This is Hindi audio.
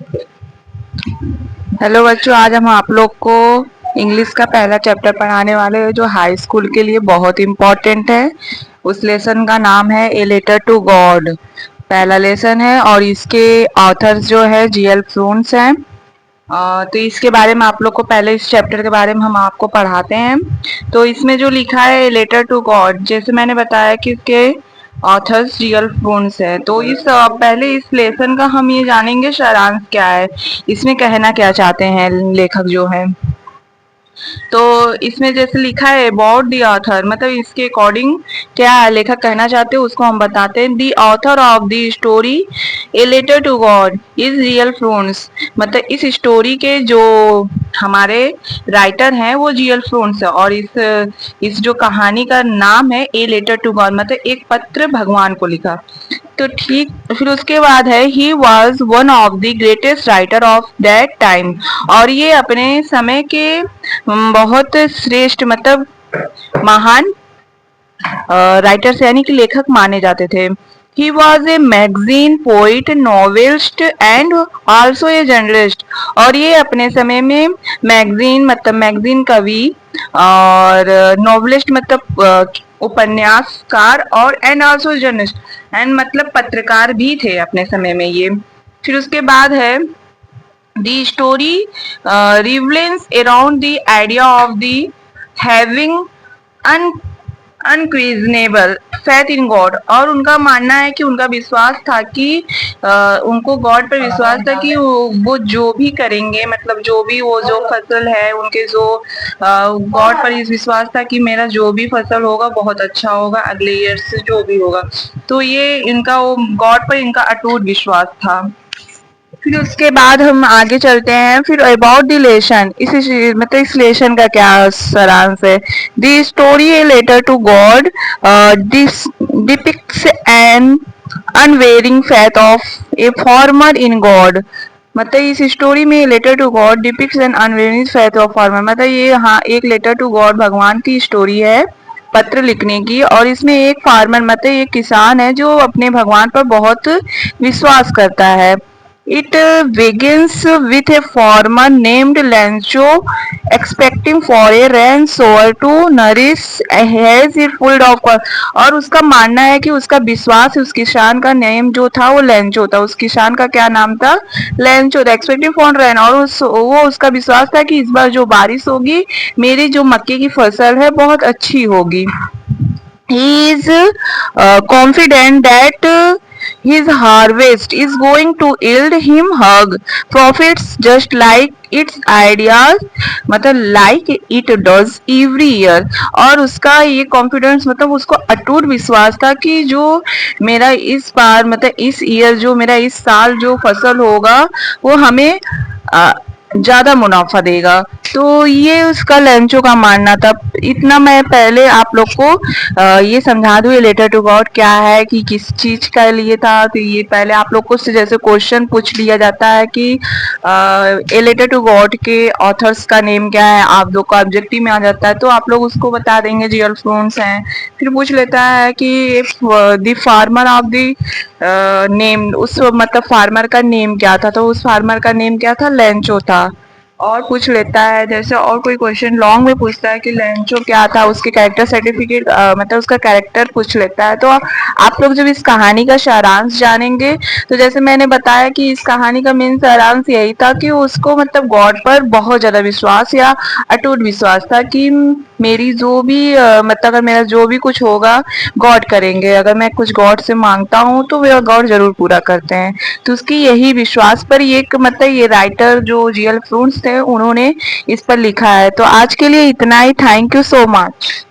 हेलो बच्चों, आज हम आप लोग को इंग्लिश का पहला चैप्टर पढ़ाने वाले हैं जो हाई स्कूल के लिए बहुत इम्पोर्टेंट है। उस लेसन का नाम है ए लेटर टू गॉड। पहला लेसन है और इसके ऑथर्स जो है जीएल फ्लून्स हैं। तो इसके बारे में आप लोग को पहले इस चैप्टर के बारे में हम आपको पढ़ाते हैं। तो इसमें जो लिखा है लेटर टू गॉड, जैसे मैंने बताया कि इसके ऑथर्स जीएल फ्लून्स है। तो इस पहले इस लेसन का हम ये जानेंगे सारांश क्या है, इसमें कहना क्या चाहते हैं लेखक जो है। तो इसमें जैसे लिखा है अबाउट द ऑथर, मतलब इसके अकॉर्डिंग क्या लेखक कहना चाहते हैं उसको हम बताते हैं। The author of the story a letter to God is GL Fuentes, मतलब इस स्टोरी के जो हमारे राइटर हैं वो जीएल फ्लून्स है। और इस जो कहानी का नाम है ए लेटर टू गॉड, मतलब एक पत्र भगवान को लिखा। तो ठीक, फिर उसके बाद है he was one of the greatest writer of that time, और ये अपने समय के बहुत श्रेष्ठ मतलब महान राइटर्स यानी कि लेखक माने जाते थे। He was a magazine poet novelist and also a journalist, और ये अपने समय में मैगजीन मतलब मैगजीन कवि और नॉवेलिस्ट मतलब उपन्यासकार और एंड ऑल्सो जर्नलिस्ट एंड मतलब पत्रकार भी थे अपने समय में ये। फिर उसके बाद है the story revolves around the idea of the having un unreasonable faith in God, और उनका मानना है कि उनका विश्वास था कि उनको गॉड पर विश्वास था कि वो जो भी करेंगे मतलब जो भी वो जो फसल है उनके जो गॉड पर इस विश्वास था कि मेरा जो भी फसल होगा बहुत अच्छा होगा अगले ईयर से जो भी होगा। तो ये इनका वो गॉड पर इनका अटूट विश्वास था। फिर उसके बाद हम आगे चलते हैं। फिर अबाउट द लेसन, मतलब इस लेसन का क्या सारांश है। The story a letter to God this depicts an unwavering faith of a farmer in God, मतलब इस स्टोरी में letter to God depicts an unwavering faith of farmer, मतलब ये हाँ एक लेटर टू गॉड भगवान की स्टोरी है पत्र लिखने की। और इसमें एक फार्मर मतलब एक किसान है जो अपने भगवान पर बहुत विश्वास करता है। It begins with a farmer named Lancho expecting for a rain shower to nourish his field of corn, और उसका मानना है कि उसका विश्वास है, उस किसान का नेम जो था वो लेंचो था, उस किसान का क्या नाम था, लेंचो था। एक्सपेक्टिंग फॉर रेन, और वो उसका विश्वास था कि इस बार जो बारिश होगी मेरी जो मक्के की फसल है बहुत अच्छी होगी। He is confident that his harvest is going to yield him hug profits just like its ideas, मतलब like it does every year। और उसका ये कॉन्फिडेंस मतलब उसको अटूट विश्वास था कि जो मेरा इस बार मतलब इस ईयर जो मेरा इस साल जो फसल होगा वो हमें ज्यादा मुनाफा देगा। तो ये उसका लेंचो का मानना था। इतना मैं पहले आप लोग को ये समझा दूं ये लेटर टू गॉड क्या है कि किस चीज का लिए था। तो ये पहले आप लोग को जैसे क्वेश्चन पूछ लिया जाता है कि ए लेटर टू गॉड के ऑथर्स का नेम क्या है, आप लोग का ऑब्जेक्टिव में आ जाता है तो आप लोग उसको बता देंगे जीएल फ्लून्स हैं। फिर पूछ लेता है कि the farmer of the name, उस मतलब फार्मर का नेम क्या था, तो उस फार्मर का नेम क्या था, लेंचो था। और पूछ लेता है जैसे और कोई क्वेश्चन लॉन्ग में पूछता है कि लेंचो क्या था, उसके कैरेक्टर सर्टिफिकेट मतलब उसका कैरेक्टर पूछ लेता है। तो आप लोग जब इस कहानी का सारांश जानेंगे तो जैसे मैंने बताया कि इस कहानी का मेन सारांश यही था कि उसको मतलब गॉड पर बहुत ज्यादा विश्वास या अटूट विश्वास था कि मेरी जो भी मतलब अगर मेरा जो भी कुछ होगा गॉड करेंगे, अगर मैं कुछ गॉड से मांगता हूँ तो वह गॉड जरूर पूरा करते हैं। तो उसकी यही विश्वास पर ये मतलब ये राइटर जो जीएल फ्लून्स थे उन्होंने इस पर लिखा है। तो आज के लिए इतना ही। Thank you so much.